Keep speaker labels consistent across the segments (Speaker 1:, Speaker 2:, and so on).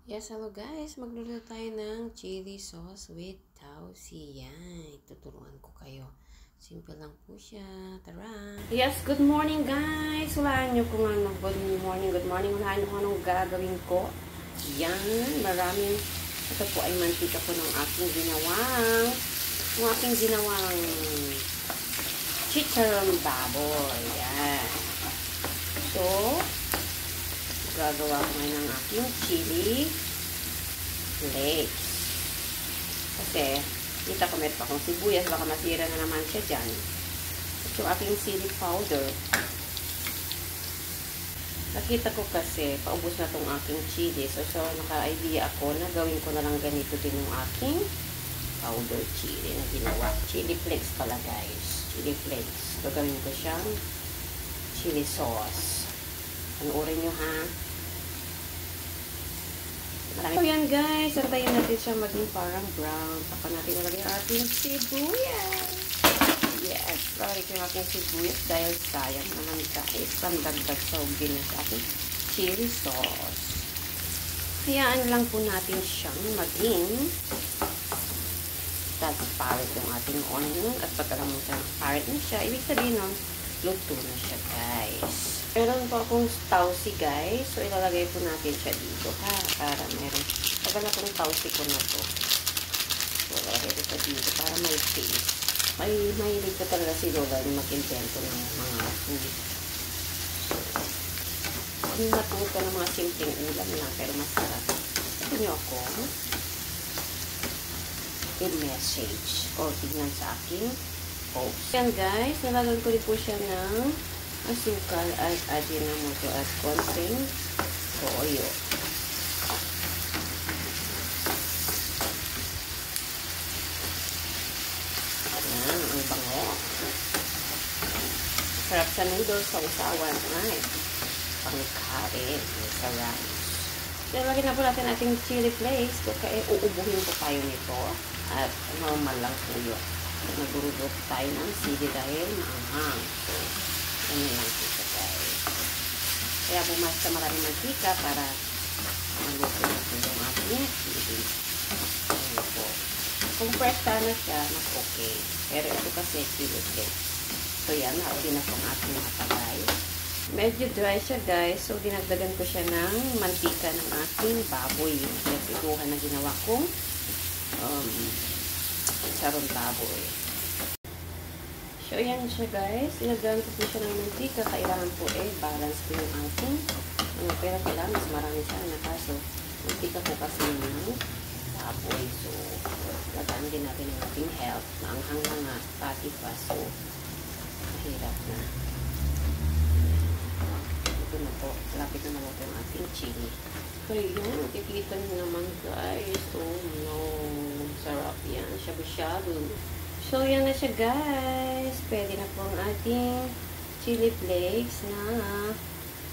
Speaker 1: Yes, hello guys. Magluluto tayo ng chili sauce with tausi. Yan. Tuturuan ko kayo. Simple lang po siya. Tara! Yes, good morning guys. Hulaan nyo kung ano. Good morning. Hulaan nyo kung anong gagawin ko. Yan. Maraming. Ito po ay mantika po ng aking ginawang chicharon baboy. Yan. So, gagawa ko ngayon ng aking chili flakes. Kasi, kita ko meron pa akong sibuyas. Baka masira na naman siya dyan. At yung aking chili powder. Nakita ko kasi, paubos na tong aking chili. So naka-idea ako na gawin ko na lang ganito din yung aking powder chili na ginawa. Chili flakes pala guys. Chili flakes. Gagawin ko siyang chili sauce. Panuorin nyo ha. So yan guys, antayin natin siya maging parang brown. Saka natin nalagay ang ating sibuyas. Yes, lalagay ko yung ating sibuyas dahil sayang naman guys. Pandagdag sa ugin na sa ating chili sauce. Hayaan lang po natin siyang maging transparent yung ating onion. At pagka lang transparent na siya, ibig sabihin nun, luto na siya guys. Meron po akong tausi guys. So, ilalagay po natin siya dito ha. Para meron. Tagal na itong tausi ko na to. So, ilalagay ko siya dito para may taste. Mahilig ko talaga si Lola yung mag-invento ng mga food. So, natuto ng mga simpleng ulam lang pero masarap. Ito nyo ako i-message o tignan sa aking post. Yan guys. Nalagyan ko rin po siya ng asukal at ajinomoto at konting toyo. Ayan, ang bango. Sarap sa noodles sa usawan. Ay, pangkain sa rice. So, lagyan na po natin ating chili flakes. Kaya uubuhin ko tayo nito. At normal lang po yun. Nagurudot tayo ng sili dahil maanghang. So, ano lang siya guys. Kaya bumas sa maraming mantika para maluto na po yung ating chili. Ayan po. Kung fresh na siya, mas okay. Pero ito kasi chili flakes. So yan, natin na pong ating matagay. Medyo dry siya guys. So dinagdagan ko siya ng mantika ng ating baboy. Yung pinagpituhan na ginawa kong chicharon baboy. So, ayan siya guys. Ilagyan ko po siya ng mantika. Kailangan po balance po yung ating pero kailangan mas marami sana. Kaso, mantika po kasi ng baboy. So, lagaan din natin yung ating health. Maanghang na nga. Pati pa. So, mahirap na. Ito na po. Lapit na maluto yung ating chili. So, yun. Kikita nyo naman guys. Oh no. Sarap yan. Shabu-shabu. So, yan na siya guys. Pwede na po ang ating chili flakes na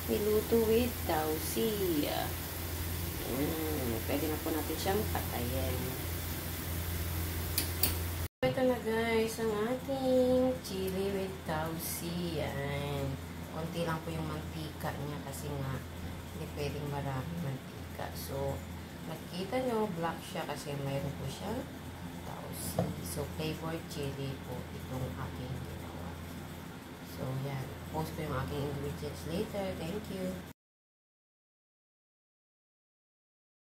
Speaker 1: niluto with tausi. Pwede na po natin siyang patayin. Ito na guys ang ating chili with tausi. Yan. Konti lang po yung mantika niya kasi nga hindi pwedeng marami mantika. So, nakita nyo, black siya kasi mayroon po siya tausi. So, flavored chili po itong aking ginawa. So, yan. Post ko yung aking ingredients later. Thank you.